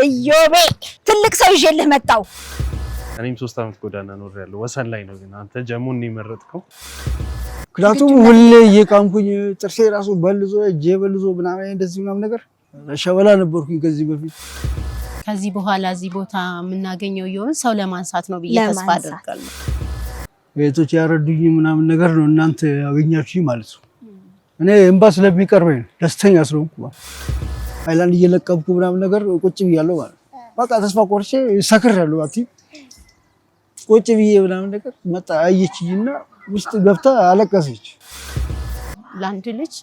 እዮቤ ትልቅ ሰው ይዤልህ መጣው እኔም 3 አመት ጎዳና ኖር ያለው ወሰን ላይ ነው ግን አንተ ጀሙን ይመረጥከው ክላቱም ሁሌ የቃምኩኝ ጥርሴ ራሱ በልዞ እጄ በልዞ ምናምን እንደዚህ ምናምን ነገር ሸበላ ነበርኩኝ ከዚህ በፊት ከዚህ በኋላ እዚህ ቦታ የምናገኘው ይሆን ሰው ለማንሳት ነው ብዬ ተስፋ አደርጋለሁ ቤቶች ያረዱኝ ምናምን ነገር ነው እናንተ ያገኛችሁኝ ማለት ነው እኔ እንባ ስለሚቀርበኝ ደስተኛ ስለሆንኩ አይላንድ እየለቀብኩ ምናምን ነገር ቁጭ ብያለሁ ማለት በቃ ተስፋ ቆርጬ ሰክሬያለሁ አቲ ቁጭ ብዬ ምናምን ነገር መጣ አየችኝና ውስጥ ገብታ አለቀሰች ለአንድ ልጅ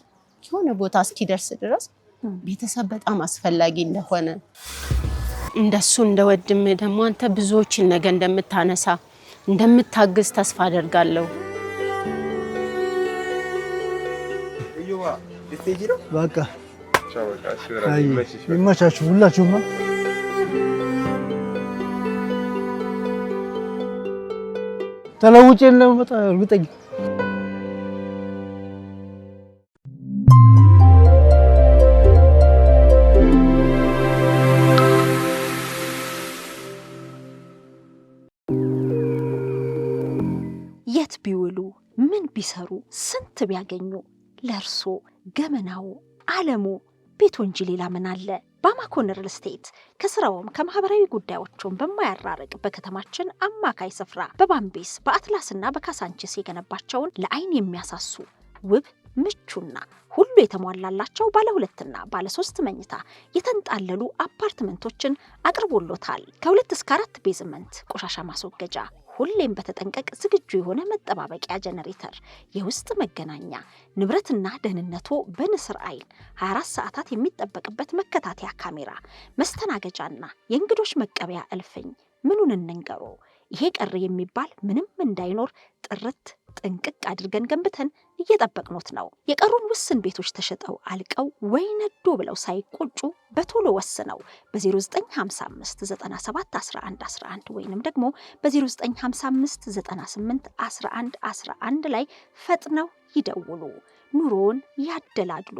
የሆነ ቦታ እስኪደርስ ድረስ ቤተሰብ በጣም አስፈላጊ እንደሆነ እንደሱ እንደወድም ደግሞ አንተ ብዙዎችን ነገ እንደምታነሳ እንደምታግዝ ተስፋ አደርጋለሁ በቃ ይመቻችሁ ሁላችሁም ተለውጬ እንደምመጣ እርግጠኛ የት ቢውሉ ምን ቢሰሩ ስንት ቢያገኙ ለርሶ ገመናው ዓለሙ ቤት ወንጂ ሌላ ምን አለ ባማኮን ሪል ስቴት ከስራውም ከማህበራዊ ጉዳዮቹም በማያራርቅ በከተማችን አማካይ ስፍራ በባምቤስ በአትላስና በካሳንቺስ የገነባቸውን ለአይን የሚያሳሱ ውብ ምቹና ሁሉ የተሟላላቸው ባለ 2 እና ባለ 3 መኝታ የተንጣለሉ አፓርትመንቶችን አቅርቦሎታል ከ2 እስከ 4 ቤዝመንት ቆሻሻ ማስወገጃ ሁሌም በተጠንቀቅ ዝግጁ የሆነ መጠባበቂያ ጀነሬተር የውስጥ መገናኛ ንብረትና ደህንነቱ በንስር አይን 24 ሰዓታት የሚጠበቅበት መከታተያ ካሜራ መስተናገጃና የእንግዶች መቀበያ እልፍኝ ምኑን እንንገሩ ይሄ ቀር የሚባል ምንም እንዳይኖር ጥርት ጥንቅቅ አድርገን ገንብተን እየጠበቅኖት ነው የቀሩን ውስን ቤቶች ተሸጠው አልቀው ወይ ነዶ ብለው ሳይቆጩ በቶሎ ወስነው በ0955 97 11 11 ወይንም ደግሞ በ0955 98 11 11 ላይ ፈጥነው ይደውሉ ኑሮን ያደላድሉ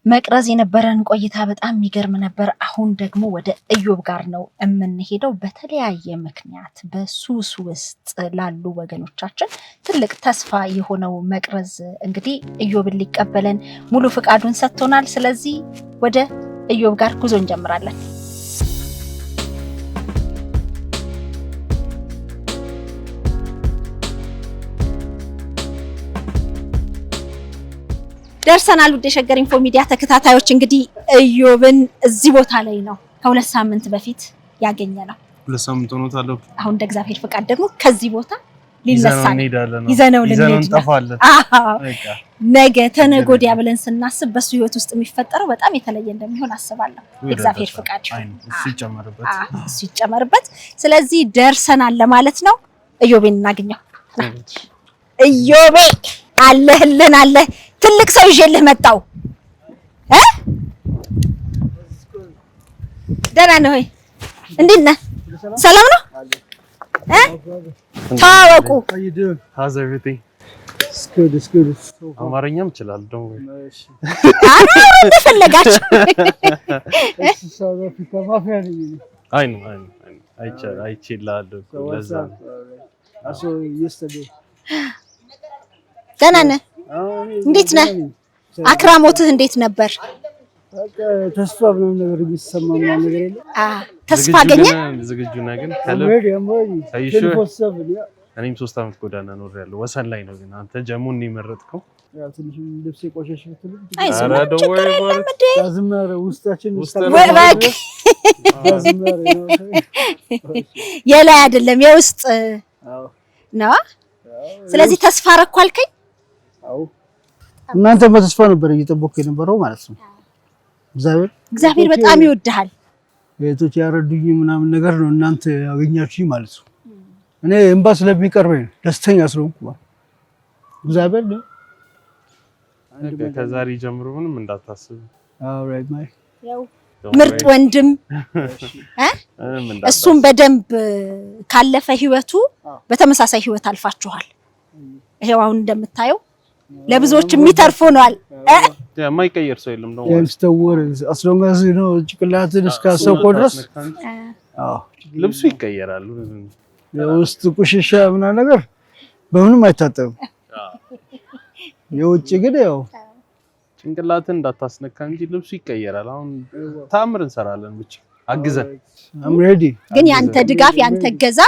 መቅረዝ የነበረን ቆይታ በጣም የሚገርም ነበር አሁን ደግሞ ወደ እዮብ ጋር ነው የምንሄደው በተለያየ ምክንያት በሱስ ውስጥ ላሉ ወገኖቻችን ትልቅ ተስፋ የሆነው መቅረዝ እንግዲህ እዮብን ሊቀበለን ሙሉ ፍቃዱን ሰጥቶናል ስለዚህ ወደ እዮብ ጋር ጉዞ እንጀምራለን ደርሰናል ወደ ሸገር ኢንፎ ሚዲያ ተከታታዮች እንግዲህ እዮብን እዚህ ቦታ ላይ ነው ከ2 ሳምንት በፊት ያገኘነው 2 ሳምንት ሆኖታል አሁን እንደግዚአብሔር ፍቃድ ደግሞ ከዚህ ቦታ ሊነሳ ይዘነው እንጠፋለን ነገ ተነጎዲያ ብለን ስናስብ በሱ ህይወት ውስጥ የሚፈጠረው በጣም የተለየ እንደሚሆን አስባለሁ እግዚአብሔር ፍቃድ እሱ ይጨመርበት ስለዚህ ደርሰናል ለማለት ነው እዮብን እናገኘው እዮቤ አለህልን አለ ትልቅ ሰው ይዤልህ መጣው ደህና ነህ ወይ እንዴት ነህ ሰላም ነው ታወቁ how's everything it's good አማርኛም ይችላል ደው ፈለጋችሁ ሳውዝ አፍሪካ ማፊያ ነኝ አይችላል ለዛ አሶ yesterday ደህና ነህ እንዴት ነህ አክራሞትህ እንዴት ነበር ተስፋ ምንም ነገር ይሰማም ነገር የለም ተስፋ አገኘ ዝግጁ ነህ ግን እኔም 3 አመት ጎዳና ኖር ያለው ወሰን ላይ ነው ግን አንተ ጀሙን ይመረጥከው ያው ትንሽ ልብስ ቆሸሽ ብትል አዝማረ ውስጣችን ወራክ የላይ አይደለም የውስጥ ነው ስለዚህ ተስፋ ረኳልከኝ አው እናንተ በተስፋ ነበር እየጠበቁ የነበረው ማለት ነው እግዚአብሔር በጣም ይወድሃል ቤቶች ያረዱኝ ምናምን ነገር ነው እናንተ ያገኛችሁኝ ማለት ነው እኔ እንባ ስለሚቀርበኝ ደስተኛ ስለሆንኩ እግዚአብሔር ነው ከዛሬ ጀምሮ ምንም እንዳታስብ ኦልራይት ማይ ያው ምርጥ ወንድም እሱም በደንብ ካለፈ ህይወቱ በተመሳሳይ ህይወት አልፋችኋል ይሄው አሁን እንደምታየው ለብዙዎች የሚተርፍ ሆኗል። የማይቀየር ሰው የለም ነው ያስተወር አስሎንጋስ ነው ጭቅላትን እስካሰብከው ድረስ ልብሱ ይቀየራል። የውስጥ ቁሽሻ ምናምን ነገር በምንም አይታጠብም። የውጭ ግን ያው ጭንቅላትን እንዳታስነካ እንጂ ልብሱ ይቀየራል። አሁን ታምር እንሰራለን ብቻ አግዘን። I'm ready ግን ያንተ ድጋፍ ያንተ ገዛ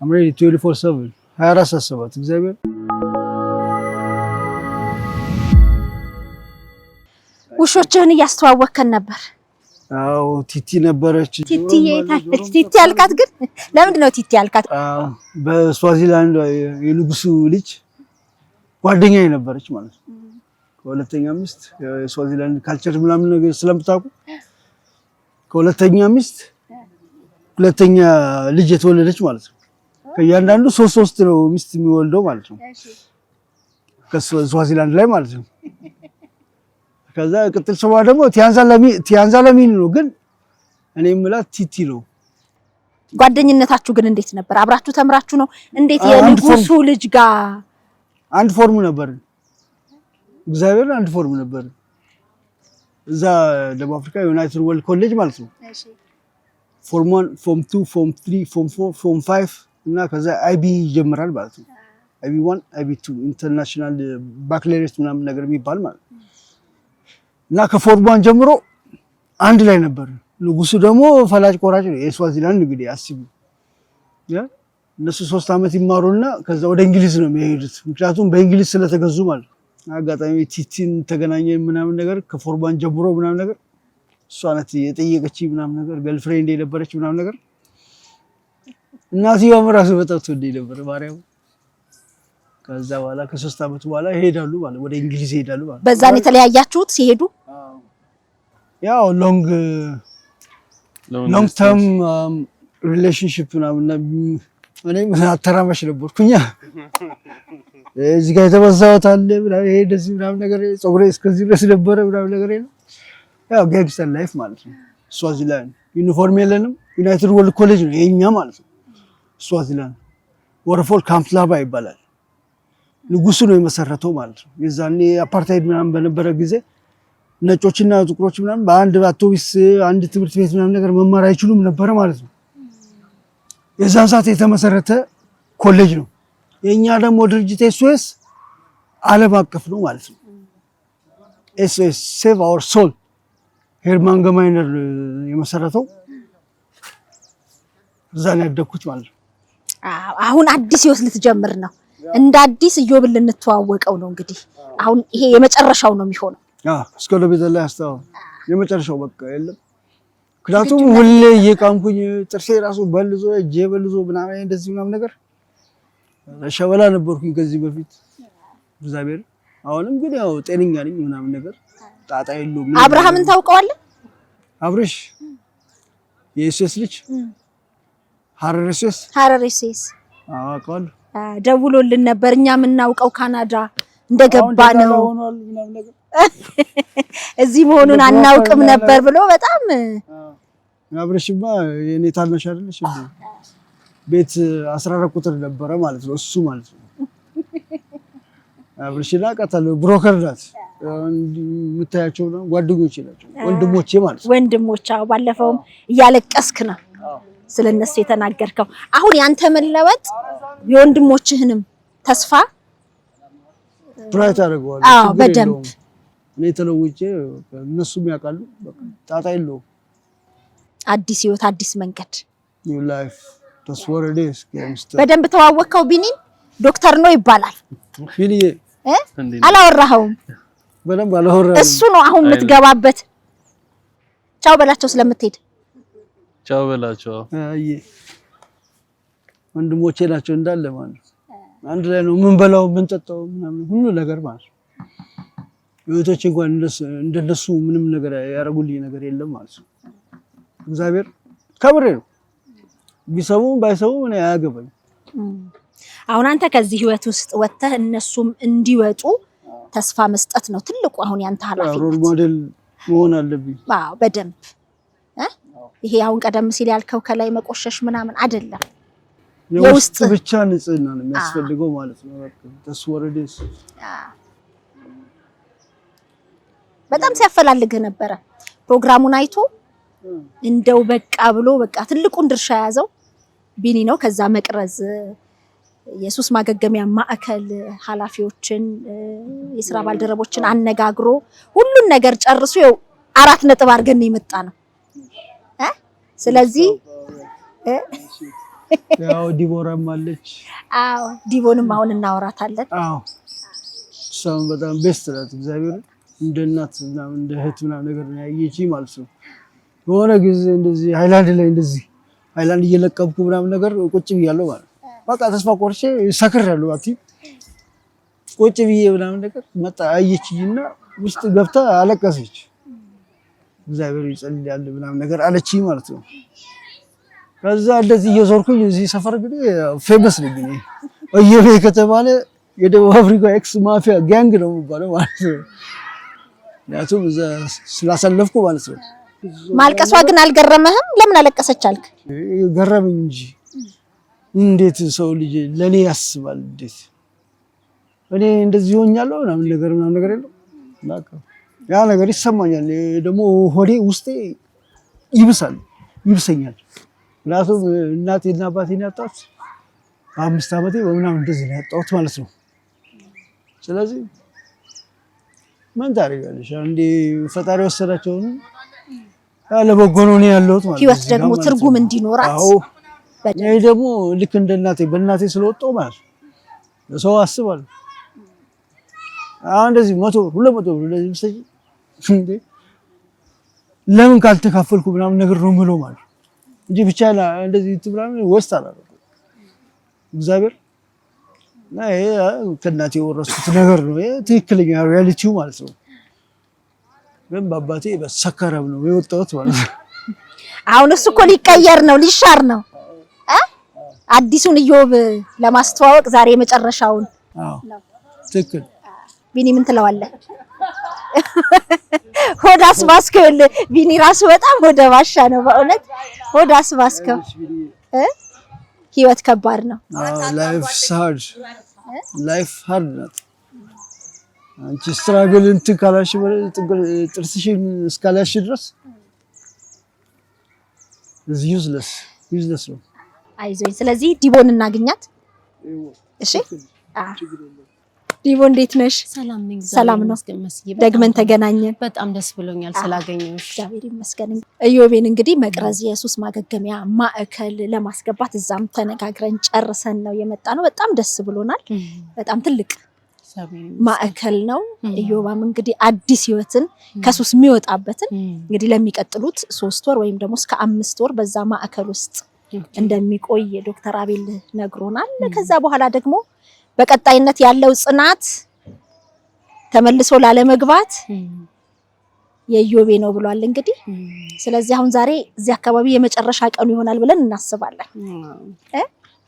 I'm ready 24/7 24/7 እግዚአብሔር ውሾችህን እያስተዋወከን ነበር። አዎ ቲቲ ነበረች። ቲቲ የታለች? ቲቲ ያልካት ግን ለምንድን ነው ቲቲ ያልካት? በስዋዚላንድ የንጉሱ ልጅ ጓደኛዬ ነበረች ማለት ነው። ከሁለተኛ ሚስት የስዋዚላንድ ካልቸር ምናምን ነገር ስለምታውቁ ከሁለተኛ ሚስት ሁለተኛ ልጅ የተወለደች ማለት ነው። ከእያንዳንዱ ሶስት ነው ሚስት የሚወልደው ማለት ነው። ከስዋዚላንድ ላይ ማለት ነው። ከዛ ቅጥል ስሟ ደግሞ ቲያንዛላሚን ነው፣ ግን እኔ የምላት ቲቲ ነው። ጓደኝነታችሁ ግን እንዴት ነበር? አብራችሁ ተምራችሁ ነው? እንዴት የንጉሱ ልጅ ጋር አንድ ፎርም ነበር? እግዚአብሔር አንድ ፎርም ነበር። እዛ ደቡብ አፍሪካ ዩናይትድ ወርልድ ኮሌጅ ማለት ነው። ፎርም 1 ፎርም 2 ፎርም 3 ፎርም 4 ፎርም 5 እና ከዛ አይቢ ይጀምራል ማለት ነው። አይቢ 1 አይቢ 2 ኢንተርናሽናል ባክሌሪየስ ምናምን ነገር የሚባል ማለት ነው። እና ከፎርም 1 ጀምሮ አንድ ላይ ነበር። ንጉሱ ደግሞ ፈላጭ ቆራጭ ነው። የስዋዚላንድ እንግዲህ አስቡ እነሱ 3 አመት ይማሩና ከዛ ወደ እንግሊዝ ነው የሚሄዱት። ምክንያቱም በእንግሊዝ ስለተገዙ ማለት ነው። አጋጣሚ ቲቲን ተገናኘ ምናምን ነገር ከፎርም 1 ጀምሮ ምናምን ነገር እሷ ናት የጠየቀች ምናምን ነገር ገርልፍሬንድ የነበረች ምናምን ነገር እናትየው ራሱ በጣም ትወደኝ ነበር ማርያም። ከዛ በኋላ ከ3 አመት በኋላ ይሄዳሉ ማለት ወደ እንግሊዝ ይሄዳሉ ማለት። በዛ ነው የተለያያችሁት ሲሄዱ? ያው ሎንግ ተርም ሪሌሽንሺፕ ምናምን እኔ አተራማሽ ነበርኩኛ። እዚህ ጋር የተበዛሁት አለ ምናምን ይሄ እንደዚህ ምናምን ነገር ፀጉሬ እስከዚህ ድረስ ነበረ ምናምን ነገር ነው። ያው ጋንግስተር ላይፍ ማለት ነው። ስዋዚላንድ ዩኒፎርም የለንም። ዩናይትድ ወርልድ ኮሌጅ ነው የኛ ማለት ነው። ስዋዚላንድ ወረፎል ካምፕላባ ይባላል። ንጉሱ ነው የመሰረተው ማለት ነው። የዛኔ አፓርታይድ ምናምን በነበረ ጊዜ ነጮችና ጥቁሮች ምናምን በአንድ አውቶቡስ አንድ ትምህርት ቤት ምናምን ነገር መማር አይችሉም ነበር ማለት ነው። የዛን ሰዓት የተመሰረተ ኮሌጅ ነው። የኛ ደግሞ ድርጅት ኤስኦኤስ ዓለም አቀፍ ነው ማለት ነው። ኤስኦኤስ ሴቭ አወር ሶል ሄርማን ገማይነር የመሰረተው እዛ ነው ያደኩት ማለት ነው። አሁን አዲስ ህይወት ልትጀምር ነው። እንደ አዲስ ኢዮብን ልንተዋወቀው ነው እንግዲህ። አሁን ይሄ የመጨረሻው ነው የሚሆነው። እስከ ለቤት ላይ አስተው የመጨረሻው በቃ የለም። ምክንያቱም ሁሌ እየቃምኩኝ ጥርሴ ራሱ በልዞ እጄ በልዞ ምናምን እንደዚህ ምናምን ነገር ሸበላ ነበርኩኝ ከዚህ በፊት እግዚአብሔር። አሁንም ግን ያው ጤነኛ ነኝ ምናምን ነገር ጣጣ የለውም። አብርሃምን ታውቀዋለህ? አብርሽ የኢየሱስ ልጅ ሐረርሴስ አውቀዋለሁ። ደውሎልን ነበር። እኛ የምናውቀው ካናዳ እንደገባ ነው እዚህ መሆኑን አናውቅም ነበር ብሎ በጣም አብርሽማ የኔ ታናሽ አይደለሽ እንዴ? ቤት 14 ቁጥር ነበረ ማለት ነው እሱ ማለት ነው። አብርሽና ቀጠለ ብሮከር ናት የምታያቸው ነው ጓደኞቼ ናቸው ወንድሞቼ ማለት ነው። ወንድሞቼ ባለፈውም እያለቀስክ ነው ስለነሱ የተናገርከው። አሁን ያንተ መለወጥ የወንድሞችህንም ተስፋ ብራይት አድርገዋል። በደንብ እኔ ተለውጬ እነሱም ያውቃሉ። በቃ ጣጣ የለውም። አዲስ ህይወት አዲስ መንገድ ኒው ላይፍ ተስወረዴስ በደንብ ተዋወቅከው። ቢኒን ዶክተር ነው ይባላል። ቢኒዬ አላወራኸውም? በደንብ አላወራንም። እሱ ነው አሁን የምትገባበት። ቻው በላቸው ስለምትሄድ ቻው በላቸው። አይ ወንድሞቼ ናቸው እንዳለ ማለት አንድ ላይ ነው ምን በላው ምን ጠጣው ምናምን ሁሉ ነገር ማለት ነው። እህቶቼ እንኳን እንደነሱ ምንም ነገር ያረጉልኝ ነገር የለም ማለት ነው። እግዚአብሔር ከብሬ ነው ቢሰሙ ባይሰሙ እኔ አያገባኝ። አሁን አንተ ከዚህ ህይወት ውስጥ ወጥተህ እነሱም እንዲወጡ ተስፋ መስጠት ነው ትልቁ አሁን ያንተ ኃላፊነት። ሮል ሞዴል መሆን አለብኝ። አዎ በደንብ ይሄ አሁን ቀደም ሲል ያልከው ከላይ መቆሸሽ ምናምን አይደለም። የውስጥ ብቻ ንጽህና ነው የሚያስፈልገው ማለት ነው። በቃ ተስ ወረደስ በጣም ሲያፈላልግህ ነበረ። ፕሮግራሙን አይቶ እንደው በቃ ብሎ በቃ ትልቁን ድርሻ ያዘው ቢኒ ነው። ከዛ መቅረዝ የሱስ ማገገሚያ ማዕከል ኃላፊዎችን የሥራ ባልደረቦችን አነጋግሮ ሁሉን ነገር ጨርሶ ያው 4 ነጥብ አድርገን የመጣ ነው። ስለዚህ ያው ዲቦራም አለች። አዎ ዲቦንም አሁን እናወራታለን። አዎ እሷም በጣም ቤስት ናት። እግዚአብሔር እንደ እናት ምናምን እንደ እህት ምናምን ነገር ነው ያየችኝ ማለት ነው። በሆነ ጊዜ እንደዚህ ሃይላንድ ላይ እንደዚህ ሃይላንድ እየለቀብኩ ምናምን ነገር ቁጭ ብያለሁ ማለት በቃ ተስፋ ቆርጬ ሰክሬያለሁ። አቲ ቁጭ ብዬ ምናምን ነገር መጣ አየችኝና ውስጥ ገብታ አለቀሰች። እግዚአብሔር ይጸልያል ምናምን ነገር አለችኝ ማለት ነው። ከዛ እንደዚህ እየዞርኩኝ እዚህ ሰፈር እንግዲህ ፌመስ ነኝ እኔ እየቤ ከተባለ የደቡብ አፍሪካ ኤክስ ማፊያ ጋንግ ነው የሚባለው ማለት ነው። ያቱም እዛ ስላሳለፍኩ ማለት ነው። ማልቀሷ ግን አልገረመህም? ለምን አለቀሰች አልክ? ገረመኝ እንጂ እንዴት ሰው ልጅ ለኔ ያስባል? እንዴት እኔ እንደዚህ ሆኛለሁ ምናምን ነገር የለም። በቃ ያ ነገር ይሰማኛል። ደግሞ ሆዴ ውስጤ ይብሰኛል። ምክንያቱም እናቴና አባቴን ያጣሁት በ5 ዓመቴ በምናምን እንደዚህ ነው ያጣሁት ማለት ነው። ስለዚህ ምን ታደርጋለሽ? አንዴ ፈጣሪ ወሰዳቸው ነው ያለ በጎ ነው ያለሁት ማለት ነው። ህይወት ደግሞ ትርጉም እንዲኖራት አዎ እኔ ደግሞ ልክ እንደ እናቴ በእናቴ ስለወጣሁ ማለት ነው ሰው አስባለሁ። አሁን እንደዚህ 100 200 ብር እንደዚህ ብሰጪ እንዴ ለምን ካልተካፈልኩ ምናምን ነገር ነው የምለው ማለት እንጂ ብቻ እንደዚህ ትብራምን ወስት አላደረኩም። እግዚአብሔር እና ይሄ ከእናቴ የወረስኩት ነገር ነው። ይሄ ትክክለኛ ሪያሊቲው ማለት ነው። ግን በአባቴ በሰከረም ነው የወጣሁት ማለት ነው። አሁን እሱ እኮ ሊቀየር ነው ሊሻር ነው አዲሱን ኢዮብ ለማስተዋወቅ ዛሬ የመጨረሻውን። አዎ ትክክል። ቢኒ ምን ትለዋለህ? ሆድ አስባስከው። ቢኒ ራሱ በጣም ወደ ባሻ ነው በእውነት ሆድ አስባስከው። ህይወት ከባድ ነው። ላይፍ ሃርድ ነው። አንቺ ስትራግል እንትን ካላሽ ጥርስሽን እስካላሽ ድረስ ዩዝለስ ነው። አይዞኝ። ስለዚህ ዲቦን እናገኛት። እሺ ዲቦ እንዴት ነሽ? ሰላም ነኝ። ሰላም ነው። ደግመን ተገናኘን። በጣም ደስ ብሎኛል ስላገኘሁሽ። እግዚአብሔር ይመስገን። ኢዮቤን እንግዲህ መቅረዝ የሱስ ማገገሚያ ማዕከል ለማስገባት እዛም ተነጋግረን ጨርሰን ነው የመጣ ነው። በጣም ደስ ብሎናል። በጣም ትልቅ ማዕከል ነው። ኢዮባም እንግዲህ አዲስ ህይወትን ከሱስ የሚወጣበትን እንግዲህ ለሚቀጥሉት 3 ወር ወይም ደግሞ እስከ 5 ወር በዛ ማዕከል ውስጥ እንደሚቆይ ዶክተር አቤል ነግሮናል። ከዛ በኋላ ደግሞ በቀጣይነት ያለው ጽናት ተመልሶ ላለመግባት የኢዮቤ ነው ብሏል እንግዲህ። ስለዚህ አሁን ዛሬ እዚህ አካባቢ የመጨረሻ ቀኑ ይሆናል ብለን እናስባለን።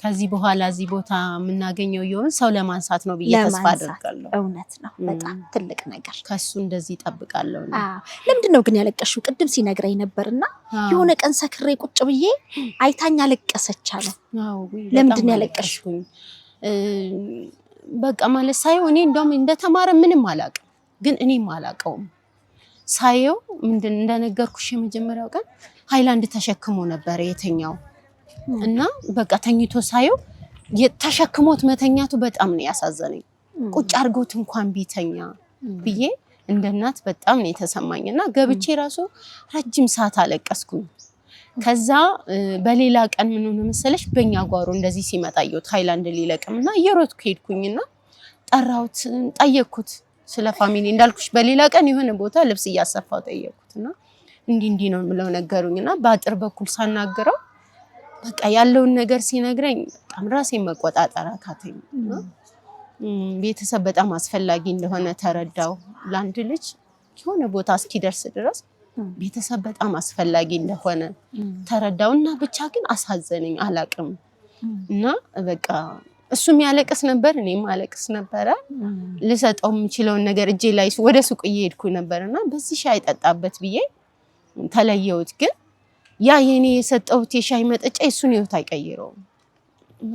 ከዚህ በኋላ እዚህ ቦታ የምናገኘው ኢዮብን ሰው ለማንሳት ነው ብዬ ተስፋ አደርጋለሁ። እውነት ነው። በጣም ትልቅ ነገር ከሱ እንደዚህ እጠብቃለሁ። ለምንድን ነው ግን ያለቀሽው? ቅድም ሲነግረኝ ነበርና የሆነ ቀን ሰክሬ ቁጭ ብዬ አይታኝ አለቀሰች አለ። ለምንድን ነው ያለቀሽው? በቃ ማለት ሳየው እኔ እንደውም እንደተማረ ምንም አላውቅም፣ ግን እኔም አላውቀውም። ሳየው ምንድን እንደነገርኩሽ የመጀመሪያው ቀን ሃይላንድ ተሸክሞ ነበር የተኛው እና በቃ ተኝቶ ሳየው ተሸክሞት መተኛቱ በጣም ነው ያሳዘነኝ። ቁጭ አድርጎት እንኳን ቢተኛ ብዬ እንደ እናት በጣም ነው የተሰማኝና ገብቼ ራሱ ረጅም ሰዓት አለቀስኩኝ። ከዛ በሌላ ቀን ምን ሆነ መሰለሽ በእኛ ጓሮ እንደዚህ ሲመጣ አየሁት ሃይላንድ ሊለቅምና እየሮጥኩ ሄድኩኝና ጠራሁት፣ ጠየቅኩት ስለ ፋሚሊ እንዳልኩሽ። በሌላ ቀን የሆነ ቦታ ልብስ እያሰፋው ጠየቅኩትና እንዲህ ነው የምለው ነገሩኝና በአጥር በኩል ሳናገረው በቃ ያለውን ነገር ሲነግረኝ በጣም ራሴን መቆጣጠር አቃተኝ። ቤተሰብ በጣም አስፈላጊ እንደሆነ ተረዳው። ለአንድ ልጅ የሆነ ቦታ እስኪደርስ ድረስ ቤተሰብ በጣም አስፈላጊ እንደሆነ ተረዳውና ብቻ ግን አሳዘነኝ አላቅም። እና በቃ እሱም ያለቅስ ነበር፣ እኔም አለቅስ ነበረ። ልሰጠው የምችለውን ነገር እጄ ላይ ወደ ሱቅ እየሄድኩ ነበርና በዚህ ሻይ ጠጣበት ብዬ ተለየሁት። ግን ያ የኔ የሰጠሁት የሻይ መጠጫ እሱን ህይወት አይቀይረውም። እና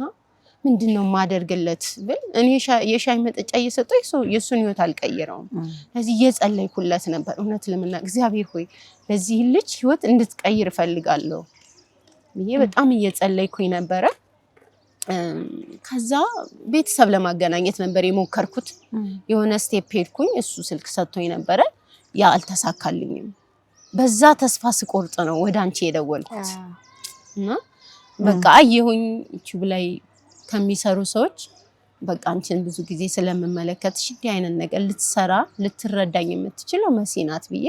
ምንድነው ማደርግለት ብል እኔ የሻይ መጠጫ እየሰጠው የሱን ህይወት አልቀየረውም ስለዚህ እየጸለይኩለት ነበር እውነት ለምና እግዚአብሔር ሆይ ለዚህ ልጅ ህይወት እንድትቀይር ፈልጋለሁ ብዬ በጣም እየጸለይኩኝ ነበር ከዛ ቤተሰብ ለማገናኘት ነበር የሞከርኩት የሆነ ስቴፕ ሄድኩኝ እሱ ስልክ ሰጥቶኝ ነበር ያ አልተሳካልኝም በዛ ተስፋ ስቆርጥ ነው ወደ አንቺ የደወልኩት እና በቃ አየሁኝ ዩቲዩብ ላይ ከሚሰሩ ሰዎች በቃ አንቺን ብዙ ጊዜ ስለምመለከትሽ እንዲህ አይነት ነገር ልትሰራ ልትረዳኝ የምትችለው መሲናት ብዬ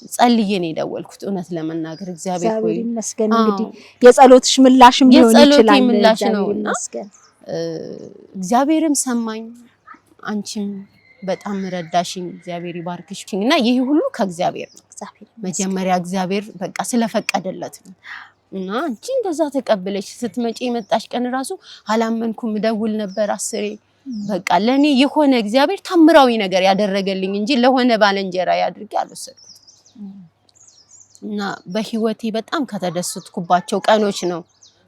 ጸልዬ ነው የደወልኩት እውነት ለመናገር እግዚአብሔር ሆይ ይመስገን እንግዲህ የጸሎትሽ ምላሽም ሊሆን ይችላል የጸሎቴ ምላሽ ነውና እግዚአብሔርም ሰማኝ አንቺም በጣም ረዳሽኝ እግዚአብሔር ይባርክሽና ይሄ ሁሉ ከእግዚአብሔር ነው መጀመሪያ እግዚአብሔር በቃ ስለፈቀደለት ነው እና አንቺ እንደዛ ተቀበለሽ ስትመጪ የመጣሽ ቀን ራሱ አላመንኩም ደውል ነበር አስሬ በቃ ለኔ የሆነ እግዚአብሔር ታምራዊ ነገር ያደረገልኝ እንጂ ለሆነ ባለንጀራ ያድርግ አልወሰድኩት እና በህይወቴ በጣም ከተደሰትኩባቸው ቀኖች ነው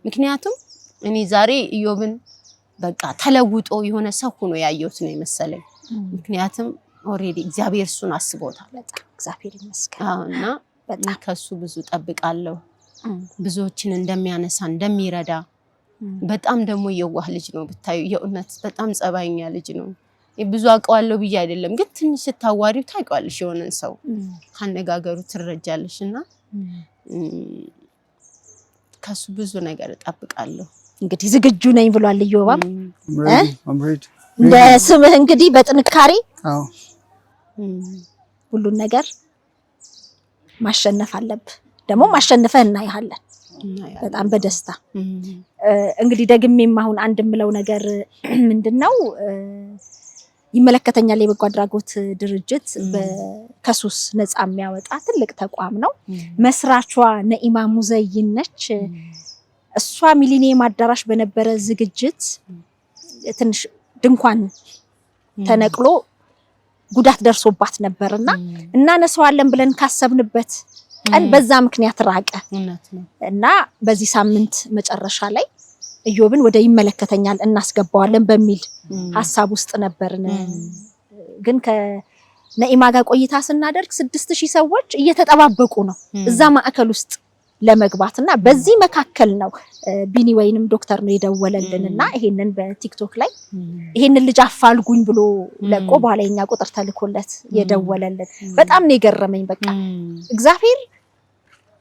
ምክንያቱም እኔ ዛሬ ኢዮብን በቃ ተለውጦ የሆነ ሰው ሆኖ ያየሁት ነው የመሰለኝ ምክንያቱም ኦሬዲ እግዚአብሔር እሱን አስቦታል በጣም እግዚአብሔር ይመስገን እና በጣም ከሱ ብዙ ጠብቃለሁ ብዙዎችን እንደሚያነሳ እንደሚረዳ በጣም ደግሞ የዋህ ልጅ ነው ብታዩ የእውነት በጣም ጸባይኛ ልጅ ነው ብዙ አውቀዋለሁ ብዬ አይደለም ግን ትንሽ ታዋሪው ታውቂዋለሽ የሆነን ሰው ካነጋገሩ ትረጃለሽና ከሱ ብዙ ነገር እጠብቃለሁ እንግዲህ ዝግጁ ነኝ ብሏል ኢዮብም እንደ ስምህ እንግዲህ በጥንካሬ ሁሉን ነገር ማሸነፍ አለብህ ደግሞ ማሸነፈህ እናያለን በጣም በደስታ እንግዲህ ደግሜም አሁን አንድ ምለው ነገር ምንድነው ይመለከተኛል የበጎ አድራጎት ድርጅት ከሱስ ነፃ የሚያወጣ ትልቅ ተቋም ነው መስራቿ ነኢማ ሙዘይን ነች እሷ ሚሊኒየም አዳራሽ በነበረ ዝግጅት ትንሽ ድንኳን ተነቅሎ ጉዳት ደርሶባት ነበርና እናነሳዋለን ብለን ካሰብንበት ቀን በዛ ምክንያት ራቀ እና በዚህ ሳምንት መጨረሻ ላይ ኢዮብን ወደ ይመለከተኛል እናስገባዋለን በሚል ሐሳብ ውስጥ ነበርን ግን ከነኢማ ጋር ቆይታ ስናደርግ 6000 ሰዎች እየተጠባበቁ ነው እዛ ማዕከል ውስጥ ለመግባትና በዚህ መካከል ነው ቢኒ ወይንም ዶክተር ነው የደወለልንና ይሄንን በቲክቶክ ላይ ይሄንን ልጅ አፋልጉኝ ብሎ ለቆ በኋላኛ ቁጥር ተልኮለት የደወለልን በጣም ነው የገረመኝ በቃ እግዚአብሔር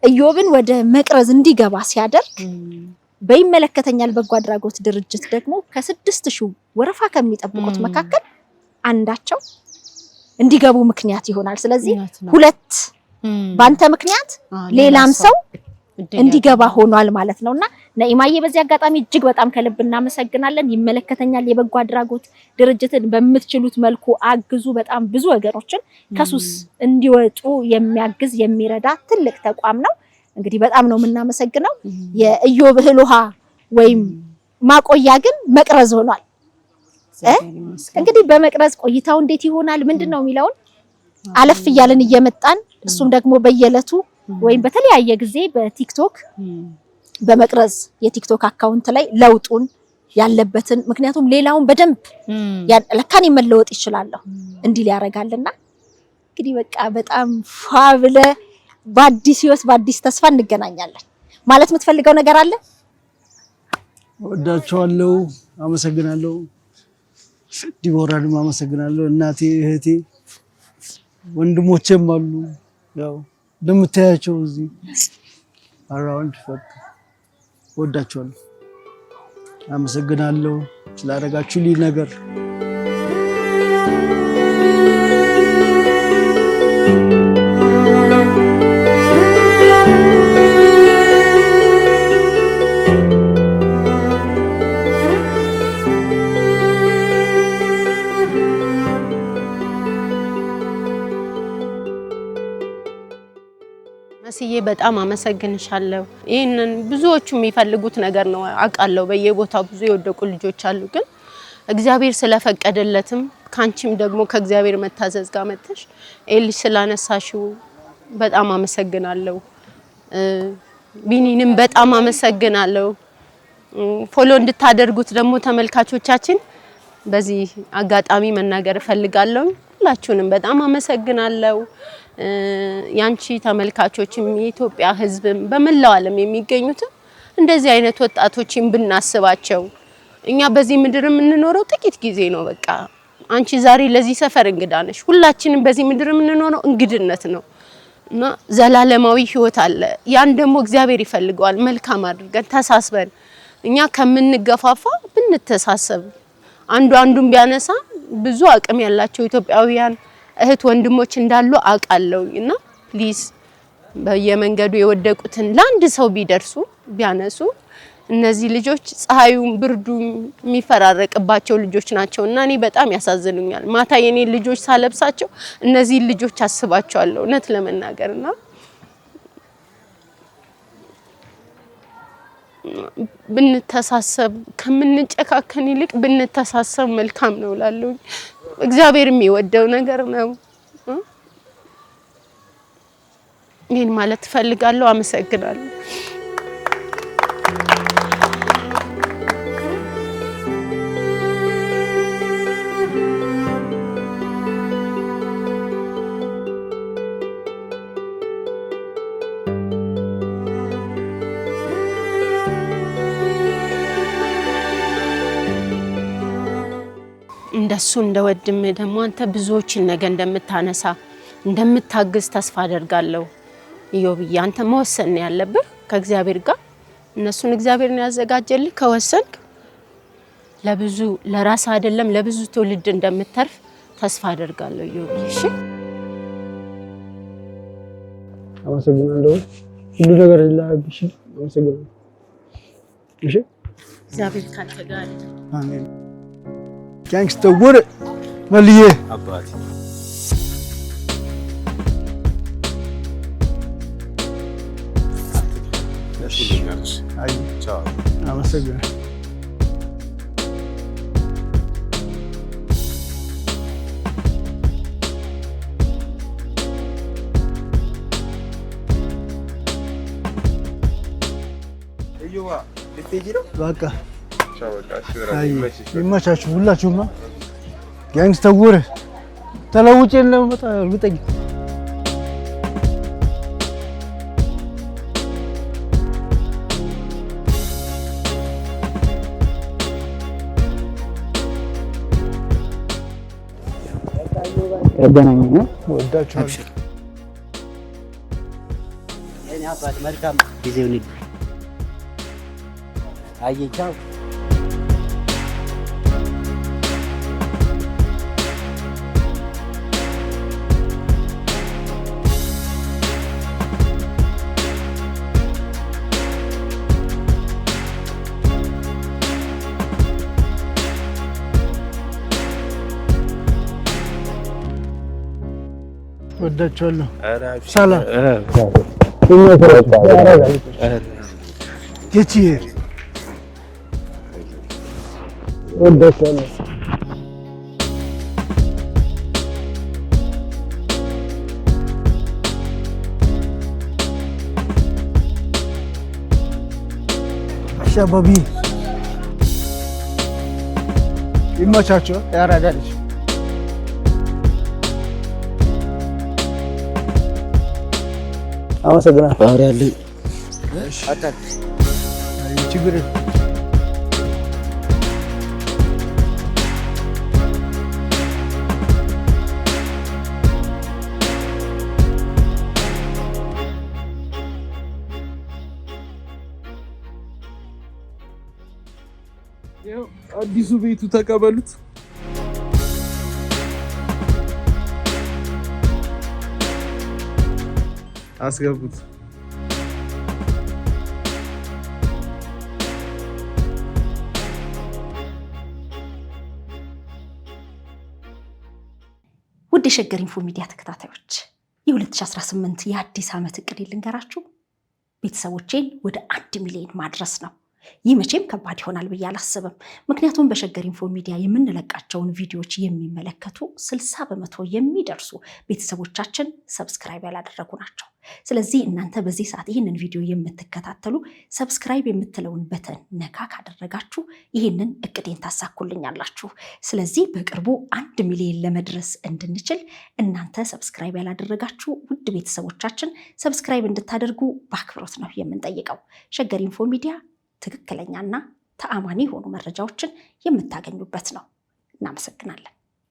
ኢዮብን ወደ መቅረዝ እንዲገባ ሲያደርግ በይመለከተኛል በጎ አድራጎት ድርጅት ደግሞ ከ6000 ወረፋ ከሚጠብቁት መካከል አንዳቸው እንዲገቡ ምክንያት ይሆናል ስለዚህ ሁለት ባንተ ምክንያት ሌላም ሰው እንዲገባ ሆኗል ማለት ነውና ነኢማዬ በዚህ አጋጣሚ እጅግ በጣም ከልብ እናመሰግናለን ይመለከተኛል የበጎ አድራጎት ድርጅትን በመትችሉት መልኩ አግዙ በጣም ብዙ ወገኖችን ከሱስ እንዲወጡ የሚያግዝ የሚረዳ ትልቅ ተቋም ነው እንግዲህ በጣም ነው የምናመሰግነው የኢዮብ እህል ውሃ ወይም ማቆያ ግን መቅረዝ ሆኗል እንግዲህ በመቅረዝ ቆይታው እንዴት ይሆናል ምንድነው የሚለውን አለፍ ይያልን እየመጣን እሱም ደግሞ በየለቱ ወይም በተለያየ ጊዜ በቲክቶክ በመቅረዝ የቲክቶክ አካውንት ላይ ለውጡን ያለበትን ምክንያቱም ሌላውን በደንብ ለካን መለወጥ ይችላል እንዲህ ሊያረጋልና እንግዲህ በቃ በጣም ፋብለ በአዲስ ህይወት በአዲስ ተስፋ እንገናኛለን ማለት የምትፈልገው ነገር አለ ወዳቸዋለሁ አመሰግናለሁ ዲቦራንም አመሰግናለሁ እናቴ እህቴ ወንድሞቼም አሉ ያው እንደምታያቸው እዚህ አራውንድ ፈክ ወዳቸዋለሁ አመሰግናለሁ ስላደረጋችሁልኝ ነገር መስዬ በጣም አመሰግንሻለሁ ይሄንን ብዙዎቹ የሚፈልጉት ነገር ነው አቃለው በየቦታው ብዙ የወደቁ ልጆች አሉ ግን እግዚአብሔር ስለፈቀደለትም ካንቺም ደግሞ ከእግዚአብሔር መታዘዝ ጋር መጥተሽ ኤልሽ ስላነሳሽው በጣም አመሰግናለሁ ቢኒንም በጣም አመሰግናለሁ ፎሎ እንድታደርጉት ደግሞ ተመልካቾቻችን በዚህ አጋጣሚ መናገር ፈልጋለሁ። ሁላችሁንም በጣም አመሰግናለሁ። ያንቺ ተመልካቾችም የኢትዮጵያ ሕዝብም በመላው ዓለም የሚገኙት እንደዚህ አይነት ወጣቶችን ብናስባቸው እኛ በዚህ ምድር የምንኖረው ጥቂት ጊዜ ነው። በቃ አንቺ ዛሬ ለዚህ ሰፈር እንግዳ ነሽ። ሁላችንም በዚህ ምድር የምንኖረው እንግድነት ነው እና ዘላለማዊ ህይወት አለ። ያን ደግሞ እግዚአብሔር ይፈልገዋል። መልካም አድርገን ተሳስበን እኛ ከምንገፋፋ ብንተሳሰብ አንዱ አንዱን ቢያነሳ ብዙ አቅም ያላቸው ኢትዮጵያውያን እህት ወንድሞች እንዳሉ አውቃለሁና ፕሊዝ በየመንገዱ የወደቁትን ለአንድ ሰው ቢደርሱ ቢያነሱ እነዚህ ልጆች ፀሐዩን ብርዱን የሚፈራረቅባቸው ልጆች ናቸውና እኔ በጣም ያሳዝኑኛል። ማታ የኔ ልጆች ሳለብሳቸው እነዚህ ልጆች አስባቸዋለሁ እውነት ለመናገርና ብንተሳሰብ ከምንጨካከን ይልቅ ብንተሳሰብ መልካም ነው እላለሁ። እግዚአብሔር የሚወደው ነገር ነው። ይሄን ማለት ፈልጋለሁ። አመሰግናለሁ። እንደሱ እንደወድም ደግሞ አንተ ብዙዎችን ነገ እንደምታነሳ እንደምታግዝ ተስፋ አደርጋለሁ። ኢዮብዬ አንተ መወሰን ያለብህ ከእግዚአብሔር ጋር እነሱን እግዚአብሔርን ያዘጋጀልህ ከወሰንክ ለብዙ ለራስ አይደለም ለብዙ ትውልድ እንደምትተርፍ ተስፋ አደርጋለሁ። ኢዮብዬ እሺ፣ አመሰግናለሁ። ሁሉ ነገር ይላብሽ። አመሰግናለሁ። እሺ፣ እግዚአብሔር ካንተ ጋር አሜን። Gangster wood Maliye አባቴ አይ ቻው አመሰግናለሁ። በቃ ይመቻችሁ ሁላችሁም። ጋንግስተር ወር ተለውጬ ለመጣ እርግጠኛ ያገናኘን ወዳችኋለሁ። የኔ አባት መልካም ጊዜውን ይል አየቻው ወዳችኋለሁ። ሰላም ጌቺ ወዳችኋለሁ። ሻባቢ ይመቻችሁ። ያራዳልሽ አመሰግናለሁ። ባህሪ ያለኝ አጣጥ ችግር አዲሱ ቤቱ ተቀበሉት። አስገቡት። ውድ የሸገር ኢንፎ ሚዲያ ተከታታዮች የ2018 የአዲስ ዓመት እቅድ ልንገራችሁ። ቤተሰቦቼን ወደ 1 ሚሊዮን ማድረስ ነው። ይህ መቼም ከባድ ይሆናል ብዬ አላስብም። ምክንያቱም በሸገር ኢንፎ ሚዲያ የምንለቃቸውን ቪዲዮዎች የሚመለከቱ 60% የሚደርሱ ቤተሰቦቻችን ሰብስክራይብ ያላደረጉ ናቸው። ስለዚህ እናንተ በዚህ ሰዓት ይህንን ቪዲዮ የምትከታተሉ ሰብስክራይብ የምትለውን በተን ነካ ካደረጋችሁ ይህንን እቅዴን ታሳኩልኛላችሁ። ስለዚህ በቅርቡ 1 ሚሊዮን ለመድረስ እንድንችል እናንተ ሰብስክራይብ ያላደረጋችሁ ውድ ቤተሰቦቻችን ሰብስክራይብ እንድታደርጉ በአክብሮት ነው የምንጠይቀው። ሸገር ኢንፎ ሚዲያ ትክክለኛና ተአማኒ የሆኑ መረጃዎችን የምታገኙበት ነው። እናመሰግናለን።